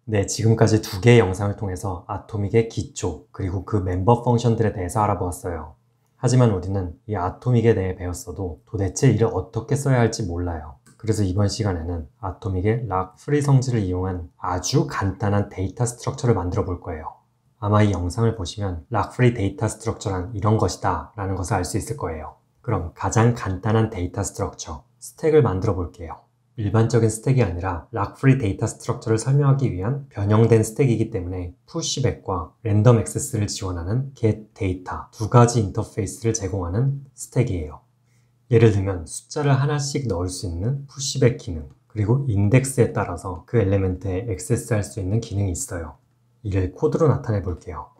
네, 지금까지 두 개의 영상을 통해서 아토믹의 기초, 그리고 그 멤버 펑션들에 대해서 알아보았어요. 하지만 우리는 이 아토믹에 대해 배웠어도 도대체 이를 어떻게 써야 할지 몰라요. 그래서 이번 시간에는 아토믹의 락 프리 성질을 이용한 아주 간단한 데이터 스트럭처를 만들어 볼 거예요. 아마 이 영상을 보시면 락 프리 데이터 스트럭처란 이런 것이다 라는 것을 알 수 있을 거예요. 그럼 가장 간단한 데이터 스트럭처, 스택을 만들어 볼게요. 일반적인 스택이 아니라 락프리 데이터 스트럭처를 설명하기 위한 변형된 스택이기 때문에 푸시백과 랜덤 액세스를 지원하는 get 데이터 두 가지 인터페이스를 제공하는 스택이에요. 예를 들면 숫자를 하나씩 넣을 수 있는 푸시백 기능, 그리고 인덱스에 따라서 그 엘리멘트에 액세스할 수 있는 기능이 있어요. 이를 코드로 나타내 볼게요.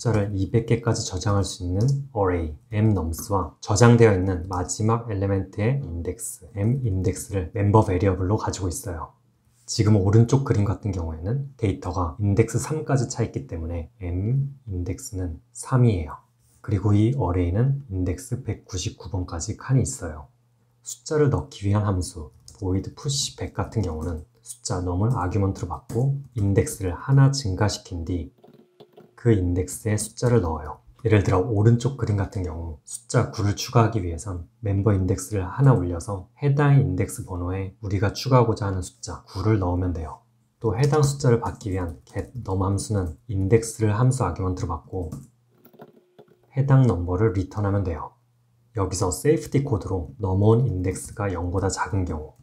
숫자를 200개까지 저장할 수 있는 array mnums와 저장되어 있는 마지막 엘리멘트의 인덱스 mindex를 멤버 베리어블로 가지고 있어요. 지금 오른쪽 그림 같은 경우에는 데이터가 인덱스 3까지 차 있기 때문에 mindex는 3이에요. 그리고 이 array는 인덱스 199번까지 칸이 있어요. 숫자를 넣기 위한 함수 void push 100 같은 경우는 숫자 num을 아규먼트로 받고 인덱스를 하나 증가시킨 뒤 그 인덱스에 숫자를 넣어요. 예를 들어 오른쪽 그림 같은 경우 숫자 9를 추가하기 위해선 멤버 인덱스를 하나 올려서 해당 인덱스 번호에 우리가 추가하고자 하는 숫자 9를 넣으면 돼요. 또 해당 숫자를 받기 위한 get num 함수는 인덱스를 함수 아규먼트로 받고 해당 넘버를 리턴하면 돼요. 여기서 세이프티 코드로 넘어온 인덱스가 0보다 작은 경우,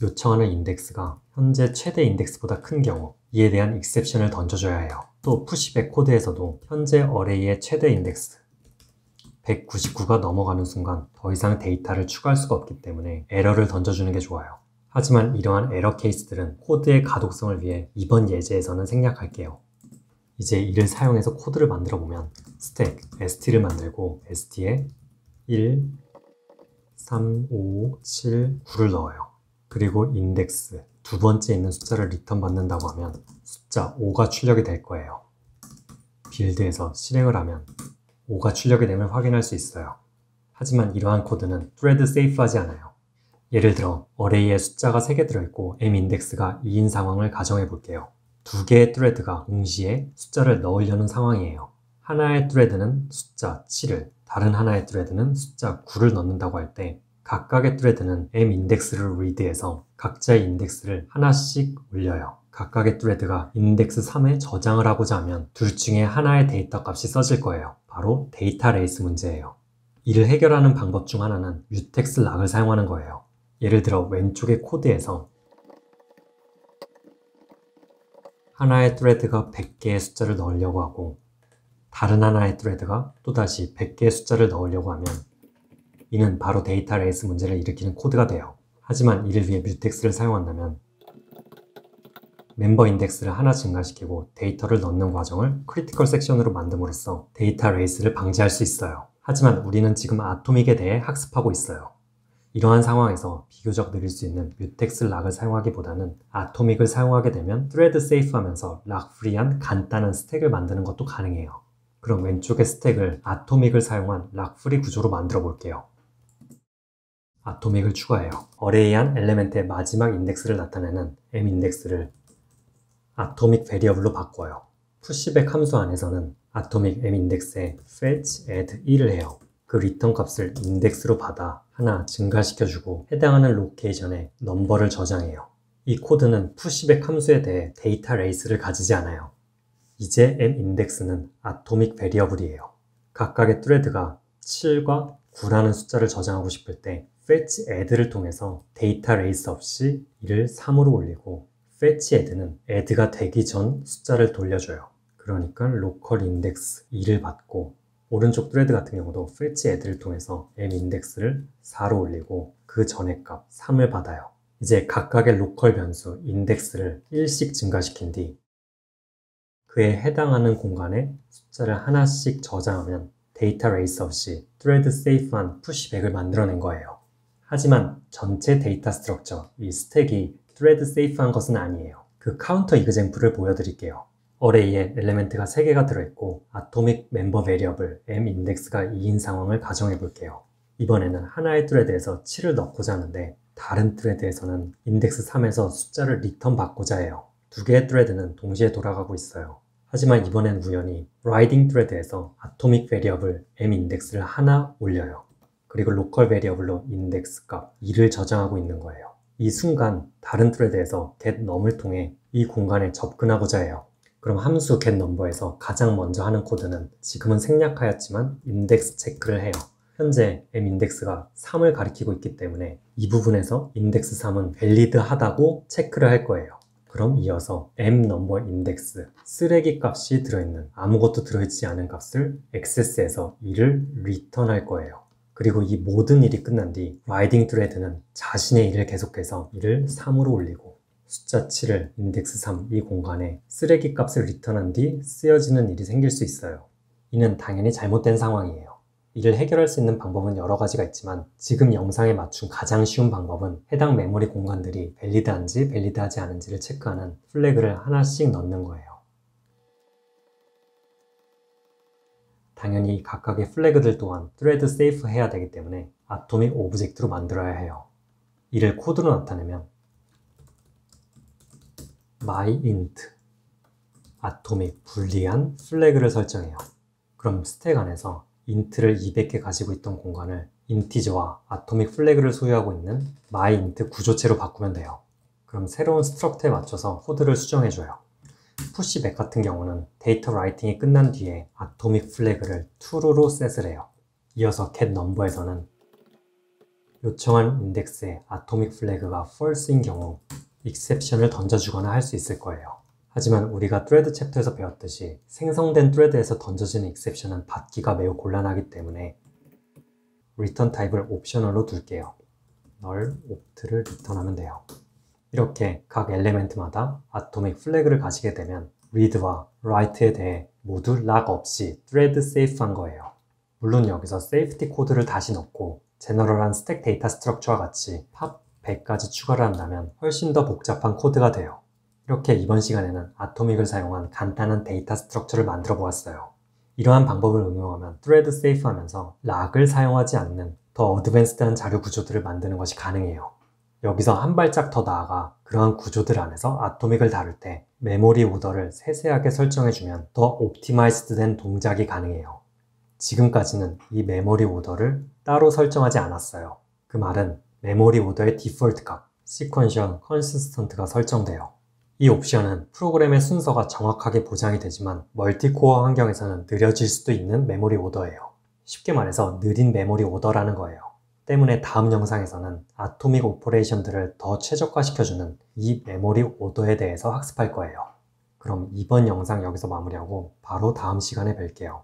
요청하는 인덱스가 현재 최대 인덱스보다 큰 경우 이에 대한 익셉션을 던져줘야 해요. 또 푸시백 코드에서도 현재 어레이의 최대 인덱스 199가 넘어가는 순간 더 이상 데이터를 추가할 수가 없기 때문에 에러를 던져주는 게 좋아요. 하지만 이러한 에러 케이스들은 코드의 가독성을 위해 이번 예제에서는 생략할게요. 이제 이를 사용해서 코드를 만들어 보면 스택 st를 만들고 st에 1, 3, 5, 7, 9를 넣어요. 그리고 인덱스 두 번째 있는 숫자를 리턴 받는다고 하면 숫자 5가 출력이 될 거예요. 빌드에서 실행을 하면 5가 출력이 되면 확인할 수 있어요. 하지만 이러한 코드는 thread safe하지 않아요. 예를 들어 어레이에 숫자가 3개 들어있고 mindex가 2인 상황을 가정해 볼게요. 두 개의 thread가 동시에 숫자를 넣으려는 상황이에요. 하나의 thread는 숫자 7을, 다른 하나의 thread는 숫자 9를 넣는다고 할 때 각각의 thread는 mindex를 read해서 각자의 인덱스를 하나씩 올려요. 각각의 thread가 인덱스 3에 저장을 하고자 하면 둘 중에 하나의 데이터 값이 써질 거예요. 바로 데이터 레이스 문제예요. 이를 해결하는 방법 중 하나는 mutex 락을 사용하는 거예요. 예를 들어 왼쪽의 코드에서 하나의 thread가 100개의 숫자를 넣으려고 하고 다른 하나의 thread가 또다시 100개의 숫자를 넣으려고 하면 이는 바로 데이터 레이스 문제를 일으키는 코드가 돼요. 하지만 이를 위해 뮤텍스를 사용한다면 멤버 인덱스를 하나 증가시키고 데이터를 넣는 과정을 크리티컬 섹션으로 만듦으로써 데이터 레이스를 방지할 수 있어요. 하지만 우리는 지금 아토믹에 대해 학습하고 있어요. 이러한 상황에서 비교적 느릴 수 있는 뮤텍스 락을 사용하기보다는 아토믹을 사용하게 되면 thread safe 하면서 락 프리한 간단한 스택을 만드는 것도 가능해요. 그럼 왼쪽의 스택을 아토믹을 사용한 락 프리 구조로 만들어 볼게요. 아토믹을 추가해요. 어레이한 엘리멘트의 마지막 인덱스를 나타내는 mindex를 아토믹 베리어블로 바꿔요. 푸시백 함수 안에서는 아토믹 mindex에 fetch add 1을 해요. 그 리턴 값을 인덱스로 받아 하나 증가시켜주고 해당하는 로케이션에 넘버를 저장해요. 이 코드는 푸시백 함수에 대해 데이터 레이스를 가지지 않아요. 이제 mindex는 아토믹 베리어블이에요. 각각의 thread가 7과 9라는 숫자를 저장하고 싶을 때 fetch add를 통해서 데이터 레이스 없이 이를 3으로 올리고 fetch add는 add가 되기 전 숫자를 돌려줘요. 그러니까 local index 2를 받고 오른쪽 thread 같은 경우도 fetch add를 통해서 mindex를 4로 올리고 그 전의 값 3을 받아요. 이제 각각의 로컬 변수 index를 1씩 증가시킨 뒤 그에 해당하는 공간에 숫자를 하나씩 저장하면 데이터 레이스 없이 thread safe한 푸시백을 만들어낸 거예요. 하지만 전체 데이터 스트럭처, 이 스택이 thread safe한 것은 아니에요. 그 카운터 이그젬플을 보여드릴게요. 어레이에 엘리멘트가 3개가 들어있고 아토믹 멤버 베리어블 mindex가 2인 상황을 가정해 볼게요. 이번에는 하나의 thread에서 7을 넣고자 하는데 다른 thread에서는 index 3에서 숫자를 리턴 받고자 해요. 두 개의 thread는 동시에 돌아가고 있어요. 하지만 이번엔 우연히 writing thread에서 atomic variable m index를 하나 올려요. 그리고 local variable로 index 값 2를 저장하고 있는 거예요. 이 순간 다른 thread에서 getNum을 통해 이 공간에 접근하고자 해요. 그럼 함수 getNumber에서 가장 먼저 하는 코드는 지금은 생략하였지만 index 체크를 해요. 현재 m index가 3을 가리키고 있기 때문에 이 부분에서 index 3은 valid하다고 체크를 할 거예요. 그럼 이어서 m number index 쓰레기 값이 들어있는 아무것도 들어있지 않은 값을 access해서 2를 return할 거예요. 그리고 이 모든 일이 끝난 뒤 writing thread는 자신의 일을 계속해서 2를 3으로 올리고 숫자 7을 index 3 이 공간에 쓰레기 값을 return한 뒤 쓰여지는 일이 생길 수 있어요. 이는 당연히 잘못된 상황이에요. 이를 해결할 수 있는 방법은 여러 가지가 있지만 지금 영상에 맞춘 가장 쉬운 방법은 해당 메모리 공간들이 밸리드한지 밸리드하지 않은지를 체크하는 플래그를 하나씩 넣는 거예요. 당연히 각각의 플래그들 또한 thread safe 해야 되기 때문에 atomic object로 만들어야 해요. 이를 코드로 나타내면 myInt atomic 불리한 플래그를 설정해요. 그럼 스택 안에서 int를 200개 가지고 있던 공간을 인티저와 아토믹 플래그를 소유하고 있는 myInt 구조체로 바꾸면 돼요. 그럼 새로운 스트럭트에 맞춰서 코드를 수정해줘요. pushback 같은 경우는 데이터 라이팅이 끝난 뒤에 아토믹 플래그를 true로 셋을 해요. 이어서 getNumber에서는 요청한 인덱스에 아토믹 플래그가 false인 경우 exception을 던져주거나 할 수 있을 거예요. 하지만 우리가 thread 챕터에서 배웠듯이 생성된 thread에서 던져지는 exception은 받기가 매우 곤란하기 때문에 return 타입을 옵셔널로 둘게요. null opt를 리턴하면 돼요. 이렇게 각 엘리멘트마다 atomic 플래그를 가지게 되면 read와 write에 대해 모두 락 없이 thread safe한 거예요. 물론 여기서 safety 코드를 다시 넣고 제너럴한 스택 데이터 스트럭처와 같이 pop 100까지 추가를 한다면 훨씬 더 복잡한 코드가 돼요. 이렇게 이번 시간에는 아토믹을 사용한 간단한 데이터 스트럭처를 만들어 보았어요. 이러한 방법을 응용하면 thread safe 하면서 락을 사용하지 않는 더 어드밴스드한 자료 구조들을 만드는 것이 가능해요. 여기서 한 발짝 더 나아가 그러한 구조들 안에서 아토믹을 다룰 때 메모리 오더를 세세하게 설정해주면 더 옵티마이즈드 된 동작이 가능해요. 지금까지는 이 메모리 오더를 따로 설정하지 않았어요. 그 말은 메모리 오더의 디폴트 값, sequential consistent가 설정돼요. 이 옵션은 프로그램의 순서가 정확하게 보장이 되지만 멀티코어 환경에서는 느려질 수도 있는 메모리 오더예요. 쉽게 말해서 느린 메모리 오더라는 거예요. 때문에 다음 영상에서는 아토믹 오퍼레이션들을 더 최적화시켜주는 이 메모리 오더에 대해서 학습할 거예요. 그럼 이번 영상 여기서 마무리하고 바로 다음 시간에 뵐게요.